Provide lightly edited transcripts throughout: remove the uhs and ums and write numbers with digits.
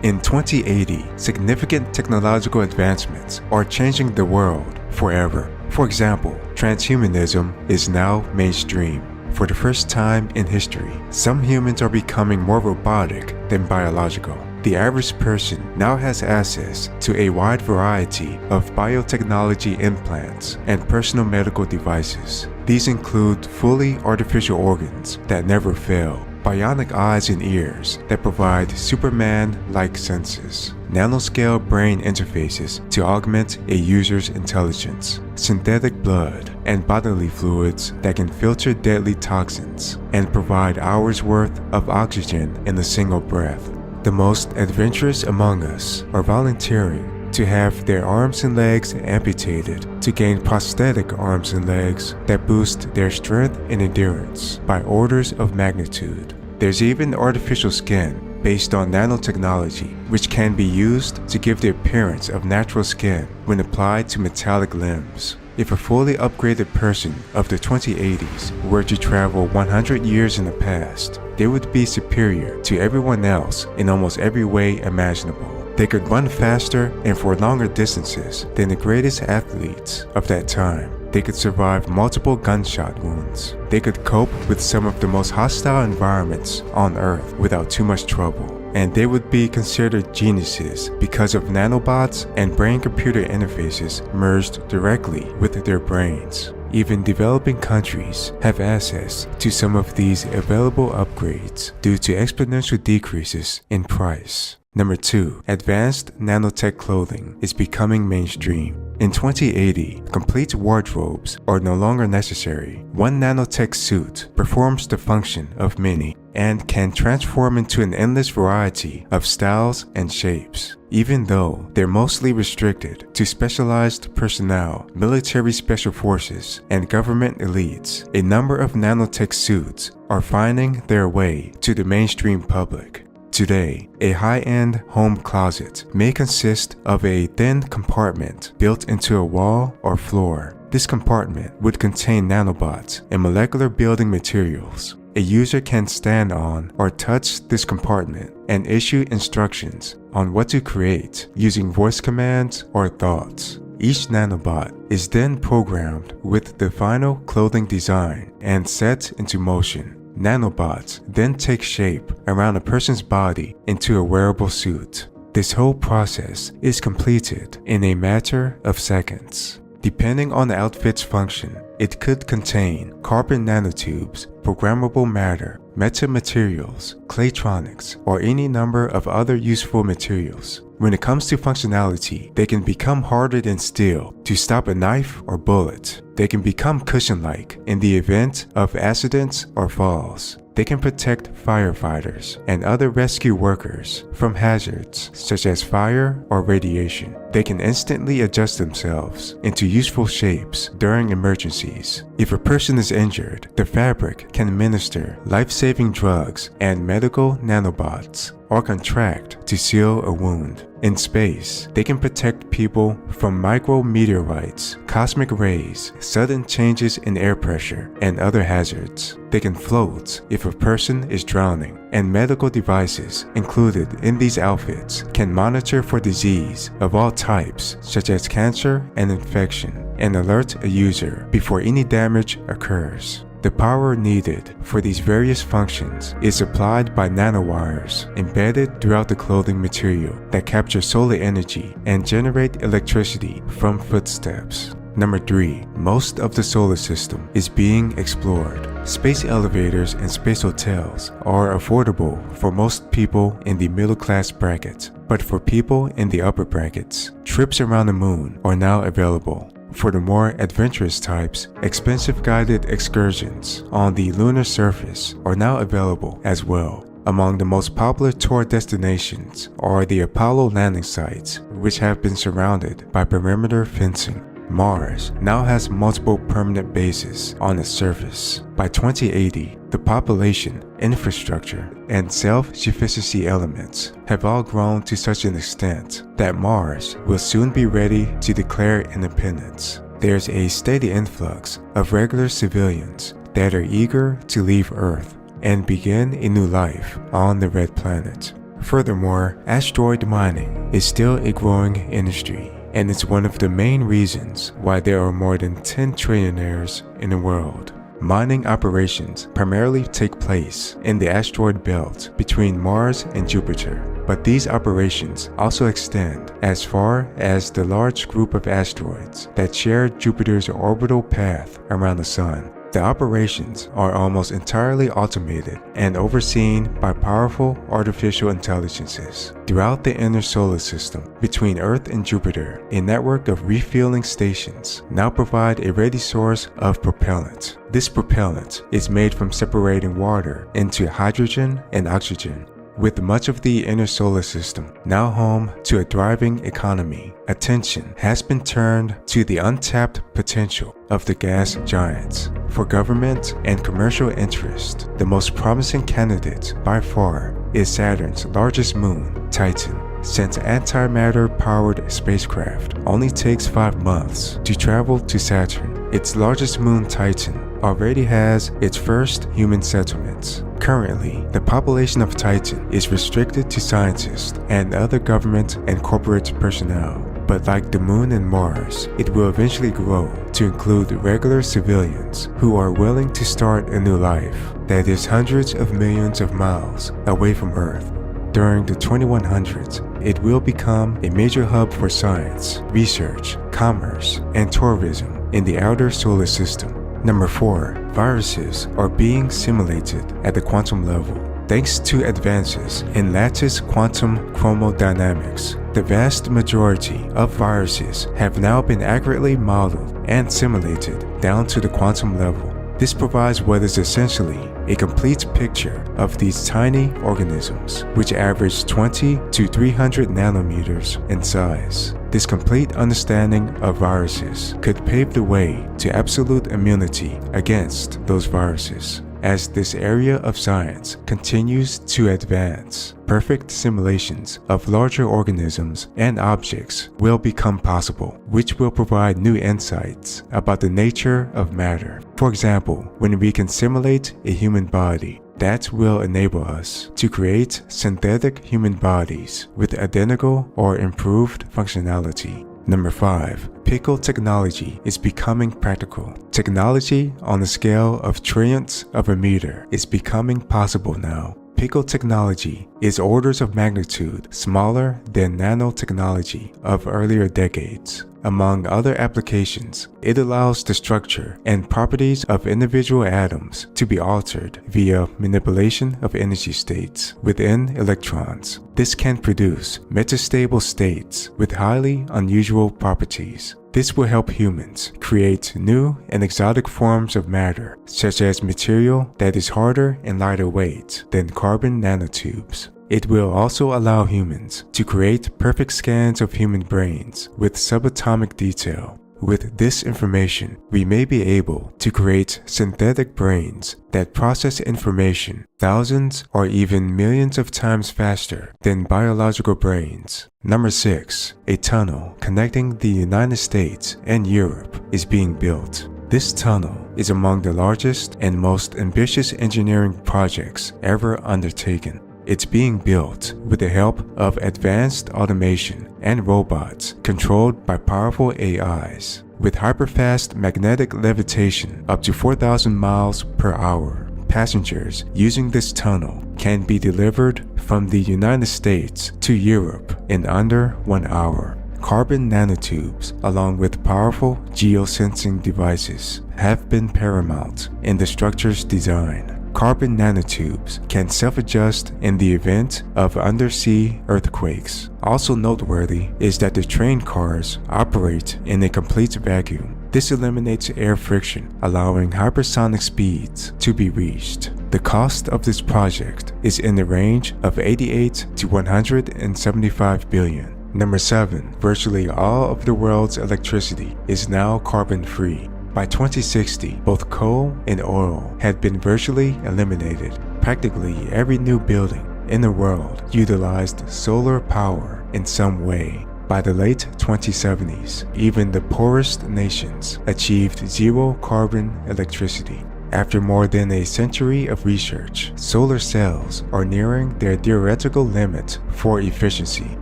In 2080, significant technological advancements are changing the world forever. For example, transhumanism is now mainstream. For the first time in history, some humans are becoming more robotic than biological. The average person now has access to a wide variety of biotechnology implants and personal medical devices. These include fully artificial organs that never fail, bionic eyes and ears that provide Superman-like senses, nanoscale brain interfaces to augment a user's intelligence, synthetic blood and bodily fluids that can filter deadly toxins and provide hours' worth of oxygen in a single breath. The most adventurous among us are volunteering to have their arms and legs amputated to gain prosthetic arms and legs that boost their strength and endurance by orders of magnitude. There's even artificial skin based on nanotechnology, which can be used to give the appearance of natural skin when applied to metallic limbs. If a fully upgraded person of the 2080s were to travel 100 years in the past, they would be superior to everyone else in almost every way imaginable. They could run faster and for longer distances than the greatest athletes of that time. They could survive multiple gunshot wounds. They could cope with some of the most hostile environments on Earth without too much trouble. And they would be considered geniuses because of nanobots and brain-computer interfaces merged directly with their brains. Even developing countries have access to some of these available upgrades due to exponential decreases in price. Number 2. Advanced nanotech clothing is becoming mainstream. In 2080, complete wardrobes are no longer necessary. One nanotech suit performs the function of many and can transform into an endless variety of styles and shapes. Even though they're mostly restricted to specialized personnel, military special forces, and government elites, a number of nanotech suits are finding their way to the mainstream public. Today, a high-end home closet may consist of a thin compartment built into a wall or floor. This compartment would contain nanobots and molecular building materials. A user can stand on or touch this compartment and issue instructions on what to create using voice commands or thoughts. Each nanobot is then programmed with the final clothing design and set into motion. Nanobots then take shape around a person's body into a wearable suit. This whole process is completed in a matter of seconds. Depending on the outfit's function, it could contain carbon nanotubes, programmable matter, metamaterials, claytronics, or any number of other useful materials. When it comes to functionality, they can become harder than steel to stop a knife or bullet. They can become cushion-like in the event of accidents or falls. They can protect firefighters and other rescue workers from hazards such as fire or radiation. They can instantly adjust themselves into useful shapes during emergencies. If a person is injured, the fabric can administer life-saving drugs and medical nanobots or contract to seal a wound. In space, they can protect people from micrometeorites, cosmic rays, sudden changes in air pressure, and other hazards. They can float if a person is drowning, and medical devices included in these outfits can monitor for disease of all types, such as cancer and infection, and alert a user before any damage occurs. The power needed for these various functions is supplied by nanowires embedded throughout the clothing material that capture solar energy and generate electricity from footsteps. Number 3. Most of the solar system is being explored. Space elevators and space hotels are affordable for most people in the middle-class bracket, but for people in the upper brackets, trips around the moon are now available. For the more adventurous types, expensive guided excursions on the lunar surface are now available as well. Among the most popular tour destinations are the Apollo landing sites, which have been surrounded by perimeter fencing. Mars now has multiple permanent bases on its surface. By 2080, the population, infrastructure, and self-sufficiency elements have all grown to such an extent that Mars will soon be ready to declare independence. There's a steady influx of regular civilians that are eager to leave Earth and begin a new life on the Red Planet. Furthermore, asteroid mining is still a growing industry, and it's one of the main reasons why there are more than 10 trillionaires in the world. Mining operations primarily take place in the asteroid belt between Mars and Jupiter, but these operations also extend as far as the large group of asteroids that share Jupiter's orbital path around the Sun. The operations are almost entirely automated and overseen by powerful artificial intelligences. Throughout the inner solar system, between Earth and Jupiter, a network of refueling stations now provide a ready source of propellant. This propellant is made from separating water into hydrogen and oxygen. With much of the inner solar system now home to a thriving economy, attention has been turned to the untapped potential of the gas giants. For government and commercial interest, the most promising candidate by far is Saturn's largest moon, Titan. Since antimatter-powered spacecraft only takes 5 months to travel to Saturn, its largest moon, Titan, already has its first human settlements. Currently, the population of Titan is restricted to scientists and other government and corporate personnel. But like the Moon and Mars, it will eventually grow to include regular civilians who are willing to start a new life that is hundreds of millions of miles away from Earth. During the 2100s, it will become a major hub for science, research, commerce, and tourism in the outer solar system. Number 4. Viruses are being simulated at the quantum level. Thanks to advances in lattice quantum chromodynamics, the vast majority of viruses have now been accurately modeled and simulated down to the quantum level. This provides what is essentially a complete picture of these tiny organisms, which average 20 to 300 nanometers in size. This complete understanding of viruses could pave the way to absolute immunity against those viruses. As this area of science continues to advance, perfect simulations of larger organisms and objects will become possible, which will provide new insights about the nature of matter. For example, when we can simulate a human body, that will enable us to create synthetic human bodies with identical or improved functionality. Number 5. Picotechnology is becoming practical. Technology on the scale of trillionths of a meter is becoming possible now. Picotechnology is orders of magnitude smaller than nanotechnology of earlier decades. Among other applications, it allows the structure and properties of individual atoms to be altered via manipulation of energy states within electrons. This can produce metastable states with highly unusual properties. This will help humans create new and exotic forms of matter, such as material that is harder and lighter weight than carbon nanotubes. It will also allow humans to create perfect scans of human brains with subatomic detail. With this information, we may be able to create synthetic brains that process information thousands or even millions of times faster than biological brains. Number 6. A tunnel connecting the United States and Europe is being built. This tunnel is among the largest and most ambitious engineering projects ever undertaken. It's being built with the help of advanced automation and robots controlled by powerful AIs. With hyperfast magnetic levitation up to 4,000 miles per hour, passengers using this tunnel can be delivered from the United States to Europe in under 1 hour. Carbon nanotubes, along with powerful geosensing devices, have been paramount in the structure's design. Carbon nanotubes can self-adjust in the event of undersea earthquakes. Also noteworthy is that the train cars operate in a complete vacuum. This eliminates air friction, allowing hypersonic speeds to be reached. The cost of this project is in the range of 88 to 175 billion. Number 7. Virtually all of the world's electricity is now carbon-free. By 2060, both coal and oil had been virtually eliminated. Practically every new building in the world utilized solar power in some way. By the late 2070s, even the poorest nations achieved zero carbon electricity. After more than a century of research, solar cells are nearing their theoretical limit for efficiency.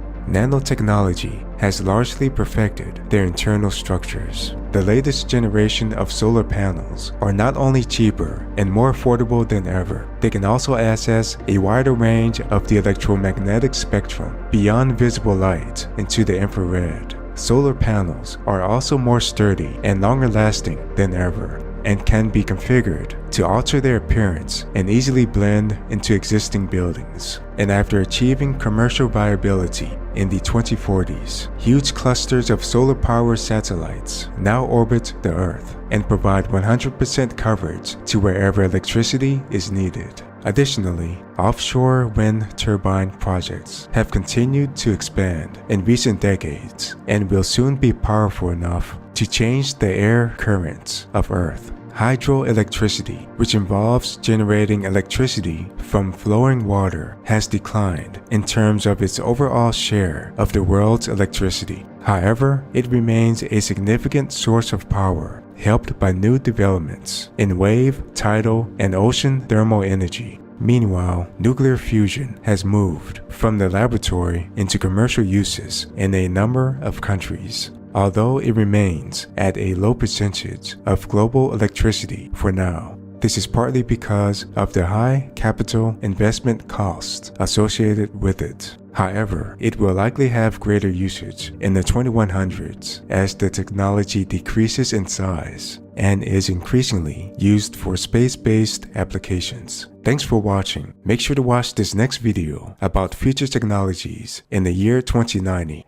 Nanotechnology has largely perfected their internal structures. The latest generation of solar panels are not only cheaper and more affordable than ever, they can also access a wider range of the electromagnetic spectrum beyond visible light into the infrared. Solar panels are also more sturdy and longer lasting than ever, and can be configured to alter their appearance and easily blend into existing buildings. And after achieving commercial viability in the 2040s, huge clusters of solar-powered satellites now orbit the Earth and provide 100% coverage to wherever electricity is needed. Additionally, offshore wind turbine projects have continued to expand in recent decades and will soon be powerful enough to change the air currents of Earth. Hydroelectricity, which involves generating electricity from flowing water, has declined in terms of its overall share of the world's electricity. However, it remains a significant source of power, helped by new developments in wave, tidal, and ocean thermal energy. Meanwhile, nuclear fusion has moved from the laboratory into commercial uses in a number of countries, although it remains at a low percentage of global electricity for now. This is partly because of the high capital investment costs associated with it. However, it will likely have greater usage in the 2100s as the technology decreases in size and is increasingly used for space-based applications. Thanks for watching. Make sure to watch this next video about future technologies in the year 2090.